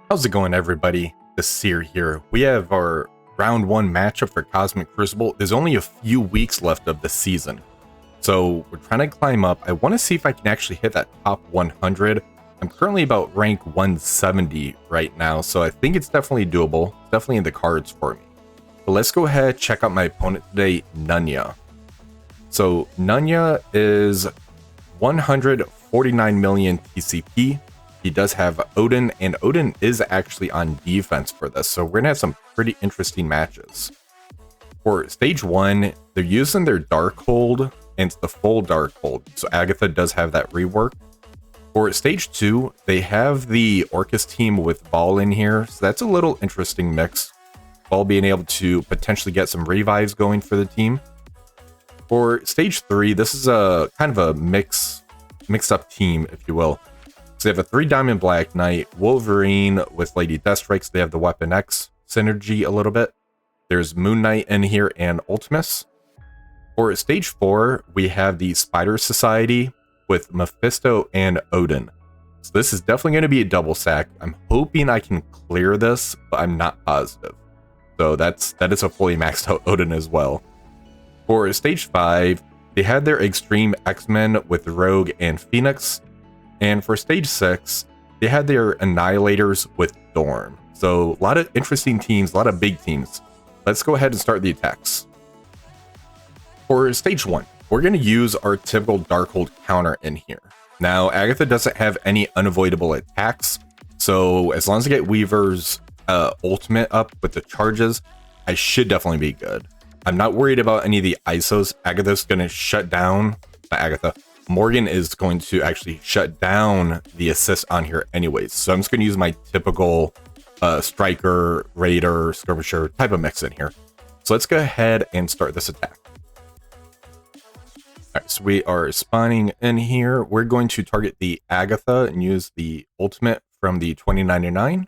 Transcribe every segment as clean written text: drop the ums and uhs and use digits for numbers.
How's it going, everybody? This Seer here. We have our round 1 matchup for Cosmic Crucible. There's only a few weeks left of the season, so we're trying to climb up. I want to see if I can actually hit that top 100. I'm currently about rank 170 right now, so I think it's definitely doable. It's definitely in the cards for me. But let's go ahead, check out my opponent today, Nunya. So Nunya is 149 million TCP. He does have Odin, and Odin is actually on defense for this, so we're going to have some pretty interesting matches. For stage 1, they're using their Darkhold, and it's the full Darkhold, so Agatha does have that rework. For stage 2, they have the Orchis team with Vahl in here, so that's a little interesting mix. Vahl being able to potentially get some revives going for the team. For stage 3, this is a kind of a mixed up team, if you will. So they have a 3 Diamond Black Knight, Wolverine with Lady Deathstrike, so they have the Weapon X synergy a little bit. There's Moon Knight in here and Ultimus. For stage 4, we have the Spider Society with Mephisto and Odin. So this is definitely going to be a double sack. I'm hoping I can clear this, but I'm not positive. So that is a fully maxed out Odin as well. For stage 5, they had their X-Treme X-Men with Rogue and Phoenix. And for stage 6, they had their Annihilators with Dorm. So a lot of interesting teams, a lot of big teams. Let's go ahead and start the attacks. For stage 1, we're going to use our typical Darkhold counter in here. Now, Agatha doesn't have any unavoidable attacks, so as long as I get Weaver's ultimate up with the charges, I should definitely be good. I'm not worried about any of the ISOs. Agatha's going to shut down, not Agatha, Morgan is going to actually shut down the assist on here anyways. So I'm just going to use my typical striker, raider, skirmisher type of mix in here. So let's go ahead and start this attack. Alright, so we are spawning in here. We're going to target the Agatha and use the ultimate from the 2099.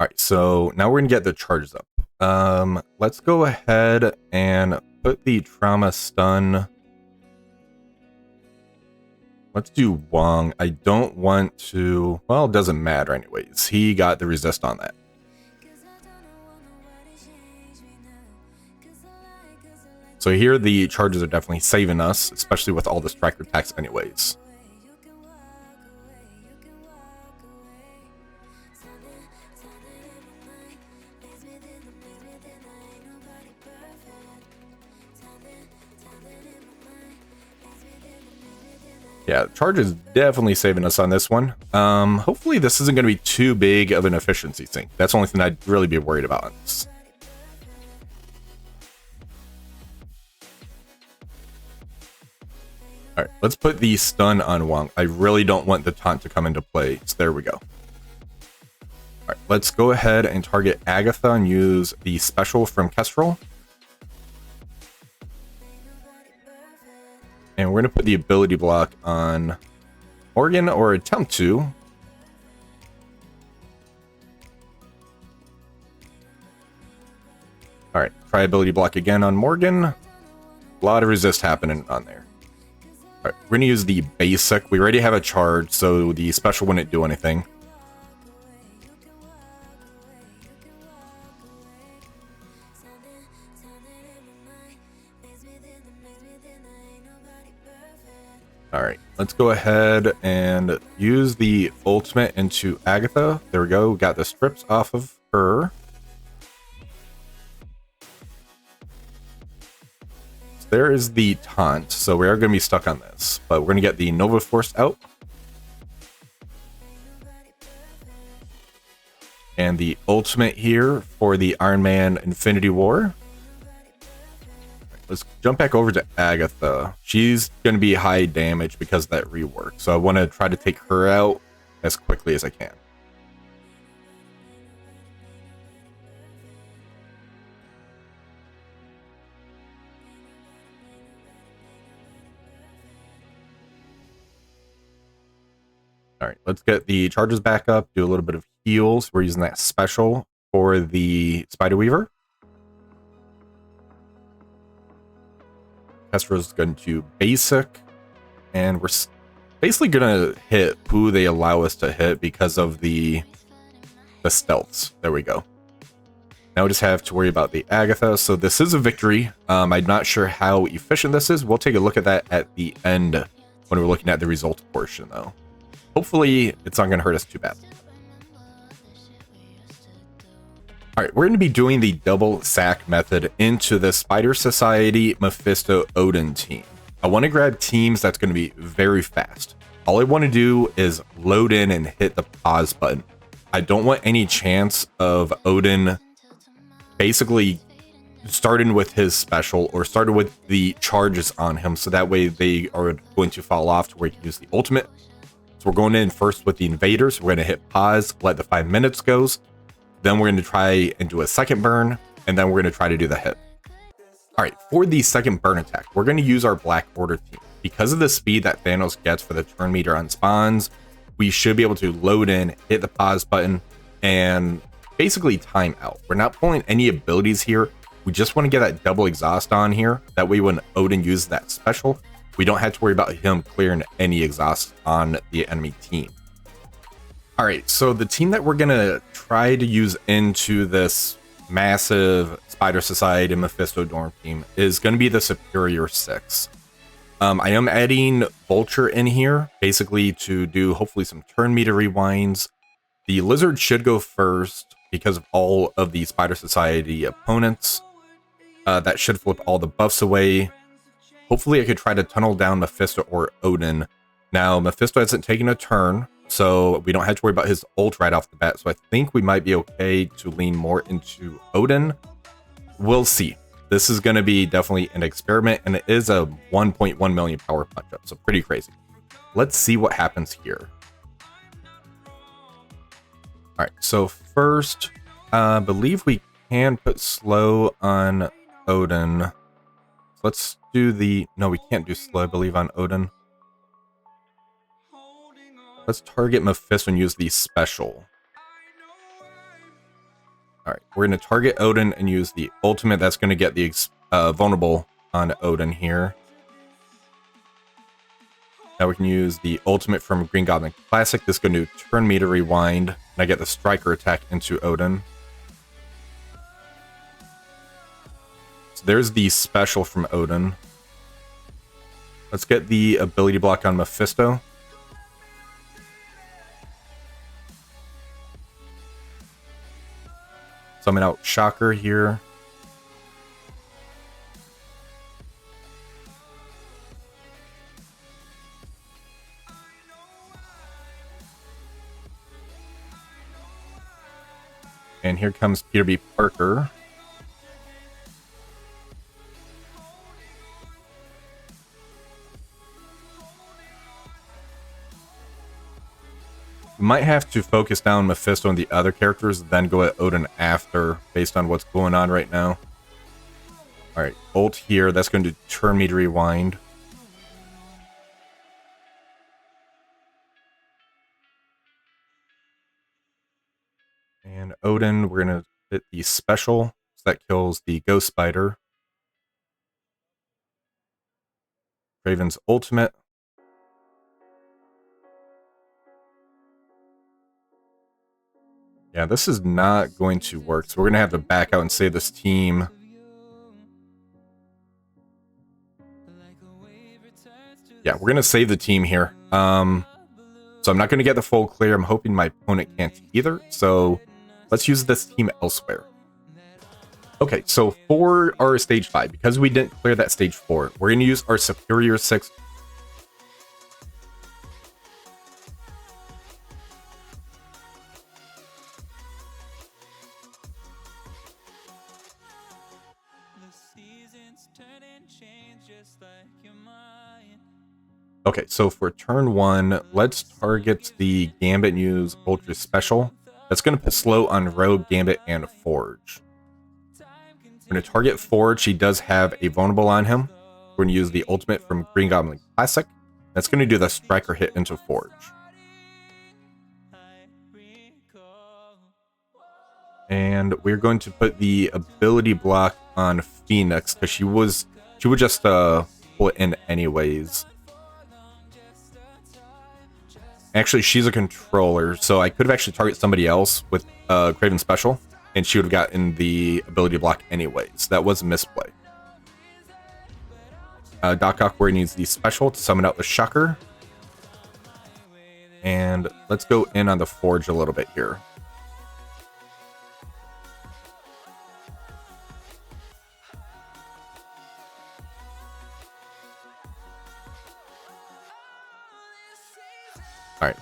Alright, so now we're going to get the charges up. Let's go ahead and put the trauma stun. Let's do Wong. I don't want to, well, it doesn't matter anyways. He got the resist on that. So here the charges are definitely saving us, especially with all the striker attacks anyways. Yeah, charge is definitely saving us on this one. Hopefully this isn't going to be too big of an efficiency sink. That's the only thing I'd really be worried about on this. Alright, let's put the stun on Wong. I really don't want the taunt to come into play, so there we go. Alright, let's go ahead and target Agatha and use the special from Kestrel. And we're going to put the ability block on Morgan, or attempt to. Alright, try ability block again on Morgan. A lot of resist happening on there. Alright, we're going to use the basic. We already have a charge, so the special wouldn't do anything. Alright, let's go ahead and use the ultimate into Agatha. There we go, got the strips off of her. So there is the taunt, so we are going to be stuck on this. But we're going to get the Nova Force out. And the ultimate here for the Ironman Infinity War. Let's jump back over to Agatha. She's going to be high damage because of that rework. So I want to try to take her out as quickly as I can. Alright, let's get the charges back up, do a little bit of heals. We're using that special for the Spider Weaver. Kestrel is going to basic, and we're basically gonna hit who they allow us to hit because of the stealths. There we go. Now we just have to worry about the Agatha. So this is a victory. I'm not sure how efficient this is. We'll take a look at that at the end when we're looking at the result portion, though. Hopefully, it's not going to hurt us too bad. All right, we're going to be doing the double sack method into the Spider Society Mephisto Odin team. I want to grab teams that's going to be very fast. All I want to do is load in and hit the pause button. I don't want any chance of Odin basically starting with his special or started with the charges on him, so that way they are going to fall off to where he can use the ultimate. So we're going in first with the invaders. We're going to hit pause, let the 5 minutes goes. Then we're going to try and do a second burn, and then we're going to try to do the hit. All right, for the second burn attack, we're going to use our Black Order team. Because of the speed that Thanos gets for the turn meter on spawns, we should be able to load in, hit the pause button, and basically time out. We're not pulling any abilities here. We just want to get that double exhaust on here. That way when Odin uses that special, we don't have to worry about him clearing any exhaust on the enemy team. All right, so the team that we're going to try to use into this massive Spider Society Mephisto Dorm team is going to be the Superior 6. I am adding Vulture in here, basically to do hopefully some turn meter rewinds. The Lizard should go first because of all of the Spider Society opponents. That should flip all the buffs away. Hopefully I could try to tunnel down Mephisto or Odin. Now, Mephisto hasn't taken a turn, so we don't have to worry about his ult right off the bat. So I think we might be okay to lean more into Odin. We'll see. This is going to be definitely an experiment, and it is a 1.1 million power punch up, so pretty crazy. Let's see what happens here. All right, so first, I believe we can put slow on Odin. So let's do the... No, we can't do slow, I believe, on Odin. Let's target Mephisto and use the special. All right, we're going to target Odin and use the ultimate. That's going to get the vulnerable on Odin here. Now we can use the ultimate from Green Goblin Classic. This is going to turn me to rewind, and I get the striker attack into Odin. So there's the special from Odin. Let's get the ability block on Mephisto. Summon out Shocker here. And here comes Peter B. Parker. We might have to focus down Mephisto and the other characters, then go at Odin after, based on what's going on right now. Alright, ult here. That's going to turn me to rewind. And Odin, we're going to hit the special. So that kills the Ghost Spider. Raven's ultimate. Yeah, this is not going to work, so we're going to have to back out and save this team. Yeah, we're going to save the team here. So I'm not going to get the full clear. I'm hoping my opponent can't either, so let's use this team elsewhere. Okay, so for our stage 5, because we didn't clear that stage 4, we're going to use our Superior 6. Okay, so for turn 1, let's target the Gambit and use Ultra Special. That's going to put slow on Rogue, Gambit, and Forge. We're going to target Forge. He does have a vulnerable on him. We're going to use the ultimate from Green Goblin Classic. That's going to do the striker hit into Forge. And we're going to put the ability block on Phoenix, because she would just pull it in anyways. Actually, she's a controller, so I could have actually targeted somebody else with Kraven's special, and she would have gotten the ability block anyways. That was a misplay. Doc Ock where he needs the special to summon out the Shocker. And let's go in on the Forge a little bit here. Alright.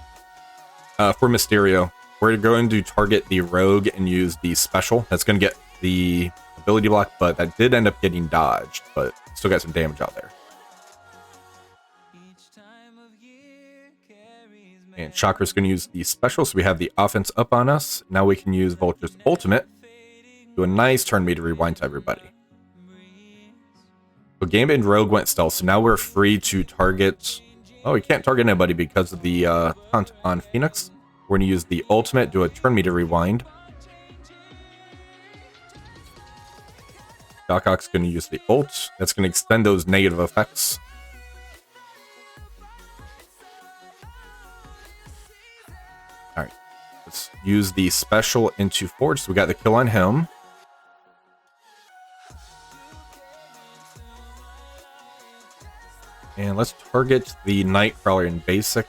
For Mysterio, we're going to target the Rogue and use the special. That's going to get the ability block, but that did end up getting dodged, but still got some damage out there. And Shocker's going to use the special, so we have the offense up on us. Now we can use Vulture's ultimate. Do a nice turn meter rewind to everybody. So Gambit and Rogue went stealth, so now we're free to target... Oh, we can't target anybody because of the hunt on Phoenix. We're going to use the ultimate, do a turn meter rewind. Doc Ock's going to use the ult. That's going to extend those negative effects. Alright. Let's use the special into Forge. So we got the kill on him. And let's target the Nightcrawler in basic.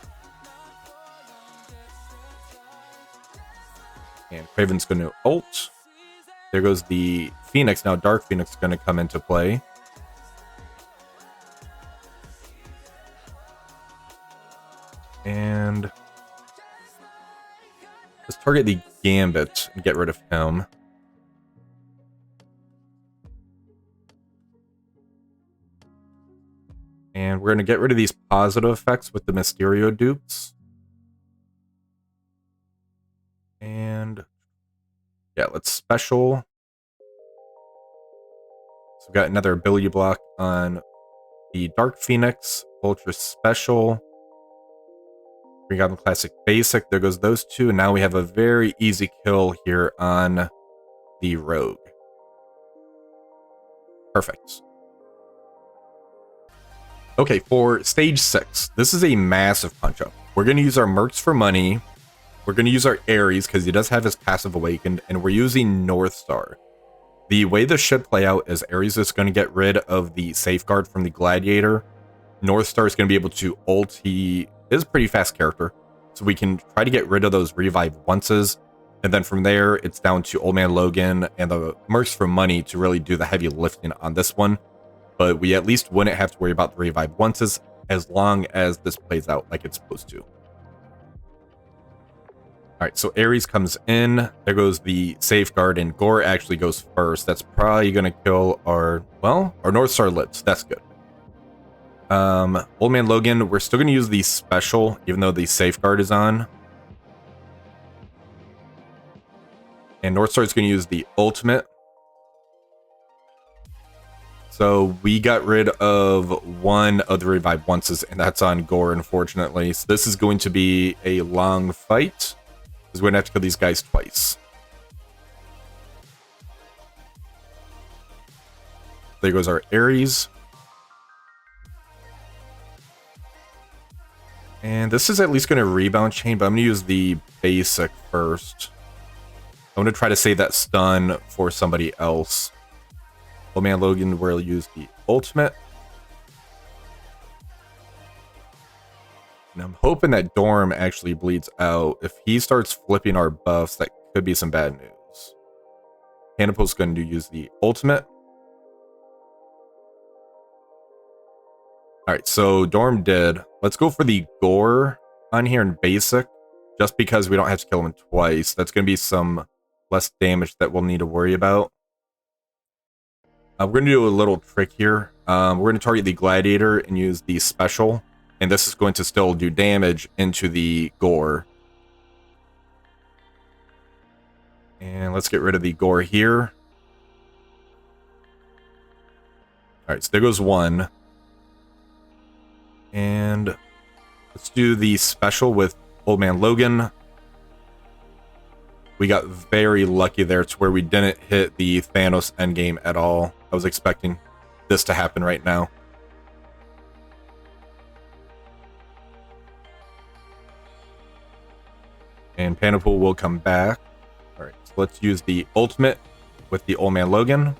And Kraven's going to ult. There goes the Phoenix. Now Dark Phoenix is going to come into play. And let's target the Gambit and get rid of him. And we're going to get rid of these positive effects with the Mysterio dupes. And yeah, let's special. So we've got another ability block on the Dark Phoenix, Ultra Special. Green Goblin Classic Basic. There goes those two. And now we have a very easy kill here on the Rogue. Perfect. Okay, for stage 6, this is a massive punch-up. We're going to use our Mercs for money. We're going to use our Ares, because he does have his passive awakened, and we're using Northstar. The way this should play out is Ares is going to get rid of the safeguard from the Gladiator. Northstar is going to be able to ult. He is a pretty fast character, so we can try to get rid of those revive onces, and then from there, it's down to Old Man Logan and the Mercs for money to really do the heavy lifting on this one. But we at least wouldn't have to worry about the revive onces as long as this plays out like it's supposed to. Alright, so Ares comes in. There goes the safeguard, and Gore actually goes first. That's probably going to kill our Northstar lives. That's good. Old Man Logan, we're still going to use the special, even though the safeguard is on. And Northstar is going to use the ultimate. So we got rid of one of the revive onces, and that's on Gore, unfortunately. So this is going to be a long fight, because we're going to have to kill these guys twice. There goes our Ares. And this is at least going to rebound chain, but I'm going to use the basic first. I'm going to try to save that stun for somebody else. Old Man Logan will use the ultimate. And I'm hoping that Dorm actually bleeds out. If he starts flipping our buffs, that could be some bad news. Cannibal's going to use the ultimate. Alright, so Dorm did. Let's go for the Gore on here in basic. Just because we don't have to kill him twice. That's going to be some less damage that we'll need to worry about. We're going to do a little trick here. We're going to target the Gladiator and use the special. And this is going to still do damage into the Gore. And let's get rid of the Gore here. Alright, so there goes one. And let's do the special with Old Man Logan. We got very lucky there to where we didn't hit the Thanos endgame at all. I was expecting this to happen right now. And Panapool will come back. Alright, so let's use the ultimate with the Old Man Logan.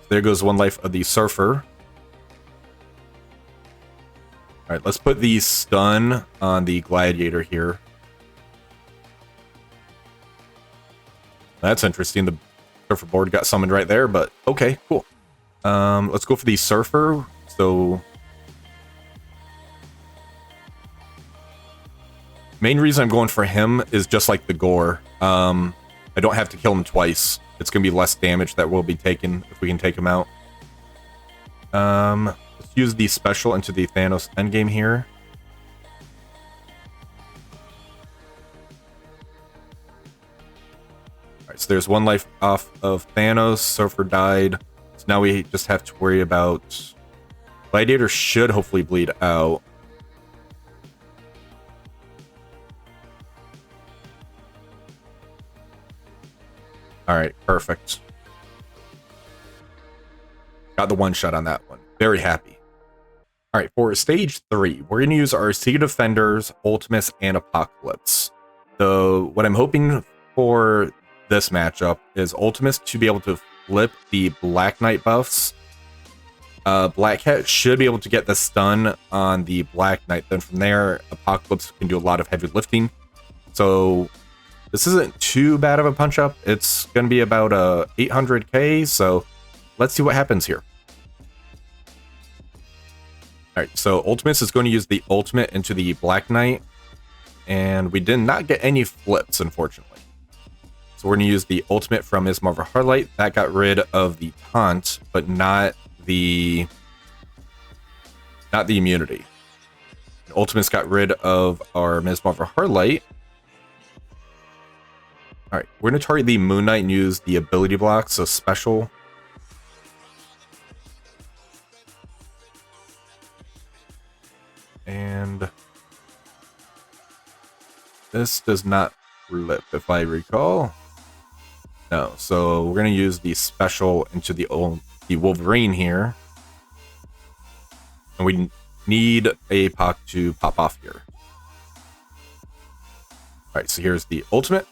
So there goes one life of the Surfer. Alright, let's put the stun on the Gladiator here. That's interesting. The Surfer board got summoned right there, but okay, cool. Let's go for the Surfer. So main reason I'm going for him is just like the Gore. I don't have to kill him twice. It's going to be less damage that will be taken if we can take him out. Let's use the special into the Thanos endgame here. Alright, so there's one life off of Thanos. Surfer died. So now we just have to worry about... Gladiator should hopefully bleed out. Alright, perfect. Got the one shot on that one. Very happy. Alright, for stage 3, we're going to use our Sea Defenders, Ultimus, and Apocalypse. So what I'm hoping for this matchup is Ultimus to be able to flip the Black Knight buffs. Black Cat should be able to get the stun on the Black Knight. Then from there, Apocalypse can do a lot of heavy lifting. So this isn't too bad of a punch-up. It's going to be about 800k, so let's see what happens here. Alright, so Ultimus is going to use the ultimate into the Black Knight, and we did not get any flips, unfortunately. So we're going to use the ultimate from Ms. Marvel Harlight. That got rid of the taunt, but not the immunity. Ultimus got rid of our Ms. Marvel Harlight. Alright, we're going to target the Moon Knight and use the ability block, so special. And this does not flip, if I recall. No, so we're going to use the special into the Wolverine here. And we need a Pac to pop off here. Alright, so here's the ultimate.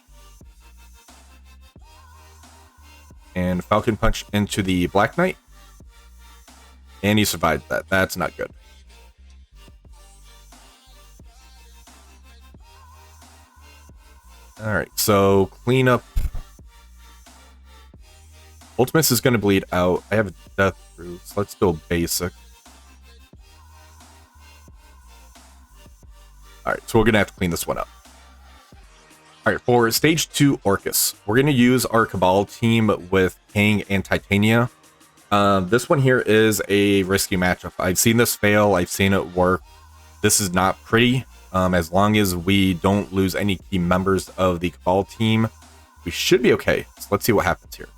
And Falcon Punch into the Black Knight. And he survived that. That's not good. Alright, so clean up. Ultimus is going to bleed out. I have a death root, so let's go basic. Alright, so we're going to have to clean this one up. Alright, for stage 2 Orchis, we're going to use our Cabal team with Kang and Titania. This one here is a risky matchup. I've seen this fail. I've seen it work. This is not pretty. As long as we don't lose any key members of the Cabal team, we should be okay. So let's see what happens here.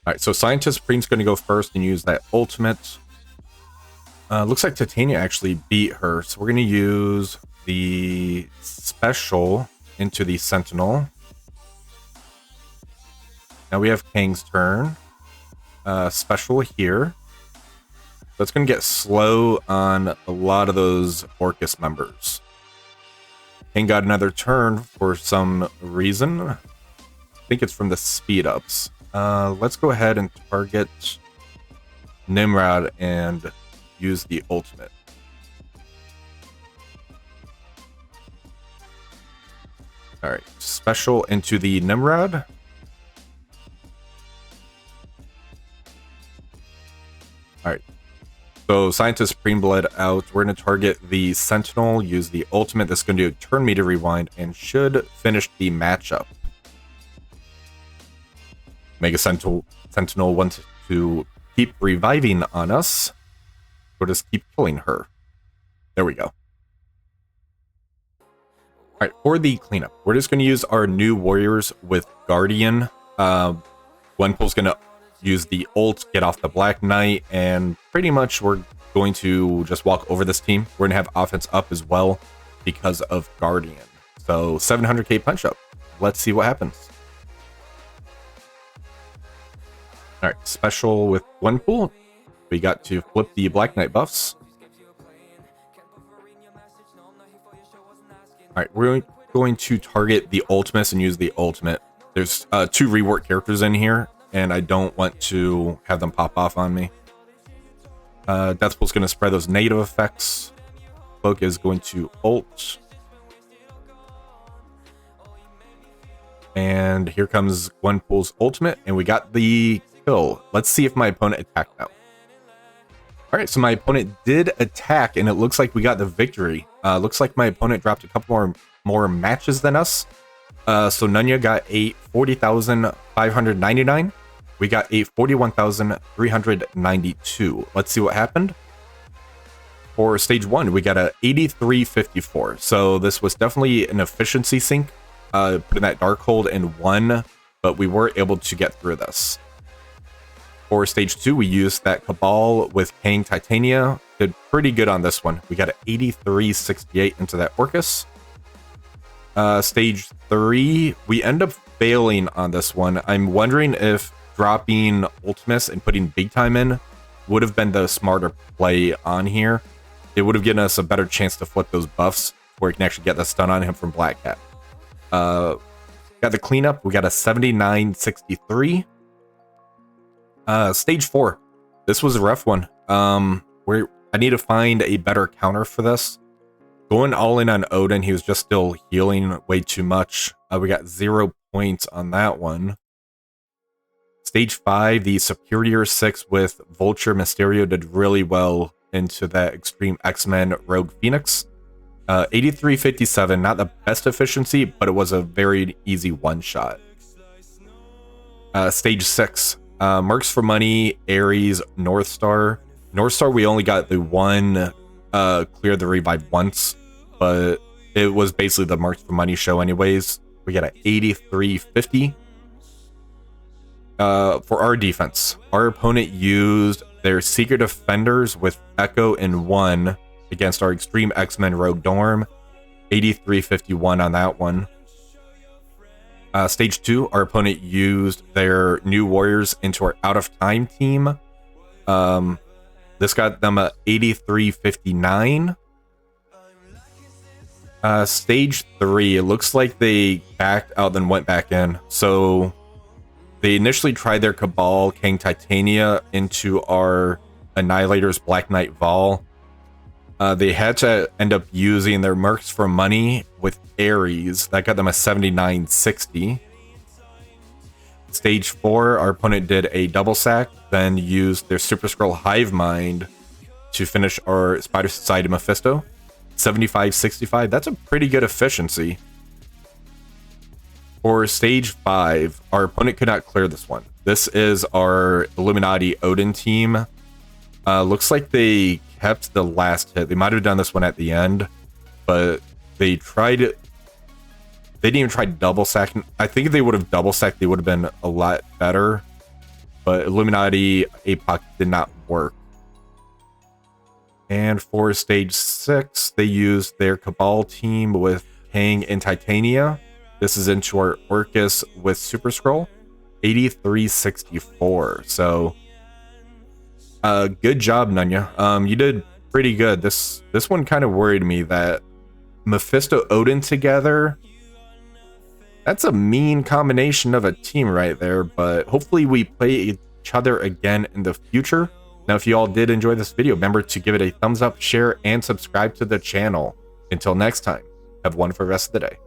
Alright, so Scientist Supreme's going to go first and use that ultimate. Looks like Titania actually beat her, so we're going to use the special into the Sentinel. Now we have Kang's turn. Special here. That's going to get slow on a lot of those Orchis members. Kang got another turn for some reason. I think it's from the speed ups. Let's go ahead and target Nimrod and use the ultimate. Alright, special into the Nimrod. Alright. So Scientist Supreme bled out. We're going to target the Sentinel, use the ultimate. That's going to do turn meter rewind and should finish the matchup. Mega Sentinel wants to keep reviving on us. We'll just keep killing her. There we go. Alright, for the cleanup, we're just going to use our new warriors with Guardian. Gwenpool's going to use the ult, get off the Black Knight, and pretty much we're going to just walk over this team. We're going to have offense up as well because of Guardian. So 700k punch up. Let's see what happens. Alright, special with Gwenpool. We got to flip the Black Knight buffs. Alright, we're going to target the Ultimus and use the ultimate. There's 2 rework characters in here, and I don't want to have them pop off on me. Deathpool's going to spread those negative effects. Cloak is going to ult. And here comes Gwenpool's ultimate, and we got the kill. Let's see if my opponent attacked now. Alright, so my opponent did attack, and it looks like we got the victory. Looks like my opponent dropped a couple more matches than us. So Nunya got a 40,599. We got a 41,392. Let's see what happened. For stage 1, we got a 8354. So this was definitely an efficiency sink. Putting that Darkhold in 1, but we were able to get through this. For stage 2, we used that Cabal with Kang Titania. Did pretty good on this one. We got an 8368 into that Orchis. Stage 3, we end up failing on this one. I'm wondering if dropping Ultimus and putting Big Time in would have been the smarter play on here. It would have given us a better chance to flip those buffs where we can actually get the stun on him from Black Cat. Got the cleanup. We got a 7963. Stage 4. This was a rough one. I need to find a better counter for this. Going all in on Odin, he was just still healing way too much. We got 0 points on that one. Stage 5, the Superior 6 with Vulture Mysterio did really well into that X-Treme X-Men Rogue Phoenix. 8357, not the best efficiency, but it was a very easy one-shot. Stage 6, Mercs for Money, Ares, Northstar. Northstar, we only got the one clear the revive once, but it was basically the Mercs for Money show anyways. We got an 8350. For our defense, our opponent used their Secret Defenders with Echo in 1 against our Extreme X-Men Rogue Dorm. 8351 on that one. Stage 2, our opponent used their New Warriors into our Out of Time team. This got them a 8359. Stage 3, it looks like they backed out then went back in. So they initially tried their Cabal Kang Titania into our Annihilators Black Knight Vahl. They had to end up using their Mercs for Money with Ares. That got them a 7960. Stage 4, our opponent did a double sack, then used their Super Skrull Hive Mind to finish our Spider Society Mephisto. 7565. That's a pretty good efficiency. For stage 5, our opponent could not clear this one. This is our Illuminati Odin team. Looks like they kept the last hit. They might have done this one at the end, but they tried it. They didn't even try double sacking. I think if they would have double sacked, they would have been a lot better. But Illuminati APOC did not work. And for stage 6, they used their Cabal team with Kang and Titania. This is into our Orchis with Super Skrull. 8364. So good job, Nunya. You did pretty good. This one kind of worried me that Mephisto Odin together. That's a mean combination of a team right there, but hopefully we play each other again in the future. Now, if you all did enjoy this video, remember to give it a thumbs up, share, and subscribe to the channel. Until next time, have a wonderful rest of the day.